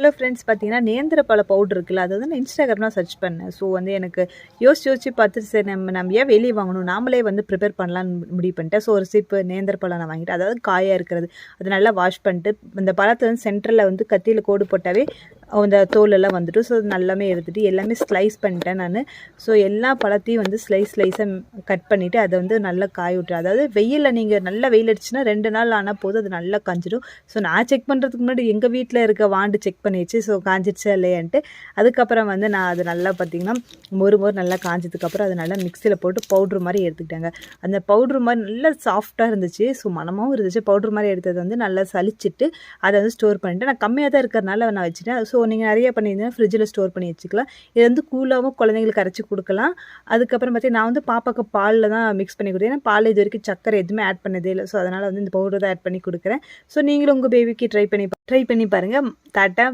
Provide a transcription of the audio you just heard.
Hello friends, பார்த்தீங்கன்னா நேந்திர பழ powder இருக்குல்ல, அது வந்து நான் இன்ஸ்டாகிராம்ல சர்ச் பண்ணேன். ஸோ வந்து எனக்கு யோசிச்சு பார்த்துட்டு சரி நம்ம ஏன் வெளியே வாங்கணும், நாமளே வந்து ப்ரிப்பேர் பண்ணலான்னு முடிவு பண்ணிட்டேன். ஸோ ஒரு சிப்பு நேந்திர பழம் நான் வாங்கிட்டேன், அதாவது காயாக இருக்கிறது. அது நல்லா வாஷ் பண்ணிட்டு இந்த பழத்தை வந்து சென்டரில் வந்து கத்தியில் கோடு போட்டாவே அந்த தோலெல்லாம் வந்துட்டு, ஸோ அது நல்லாமே எடுத்துகிட்டு எல்லாமே ஸ்லைஸ் பண்ணிட்டேன் நான். ஸோ எல்லா பழத்தையும் வந்து ஸ்லைஸாக கட் பண்ணிவிட்டு அதை வந்து நல்லா காய விட்டுறேன். அதாவது வெயிலில் நீங்கள் நல்லா வெயில் அடிச்சுன்னா 2 நாள் ஆனால் போதும், அது நல்லா காஞ்சிடும். ஸோ நான் செக் பண்ணுறதுக்கு முன்னாடி எங்கள் வீட்டில் இருக்க வாண்டு செக் பண்ணிடுச்சு, ஸோ காஞ்சிடுச்சா இல்லையான்ட்டு. அதுக்கப்புறம் வந்து நான் அது நல்லா பார்த்திங்கன்னா மொறு நல்லா காஞ்சதுக்கப்புறம் அதை நல்லா மிக்சியில் போட்டு பவுட்ரு மாதிரி எடுத்துக்கிட்டாங்க. அந்த பவுட்ரு மாதிரி நல்லா சாஃப்டாக இருந்துச்சு, ஸோ மனமாகவும் இருந்துச்சு. பவுட்ரு மாதிரி எடுத்தது வந்து நல்லா சலிச்சிட்டு அதை வந்து ஸ்டோர் பண்ணிவிட்டு, நான் கம்மியாக தான் இருக்கிறனால நான் வச்சுட்டேன். ஸோ நீங்கள் நிறைய பண்ணியிருந்தீங்கன்னா ஃப்ரிட்ஜில் ஸ்டோர் பண்ணி வச்சுக்கலாம். இது வந்து கூலாகவும் குழந்தைங்களுக்கு அரைச்சி கொடுக்கலாம். அதுக்கப்புறம் பார்த்தீங்கன்னா நான் வந்து பாப்பாவுக்கு பாலில் தான் மிக்ஸ் பண்ணி கொடுத்தேன். ஏன்னா பால் இது வரைக்கும் சக்கரை எதுவுமே ஆட் பண்ணதே இல்லை. ஸோ அதனால் வந்து இந்த பவுடர் தான் ஆட் பண்ணி கொடுக்குறேன். ஸோ நீங்களும் உங்கள் பேபிக்கு ட்ரை பண்ணி பாருங்கள். டாட்டா.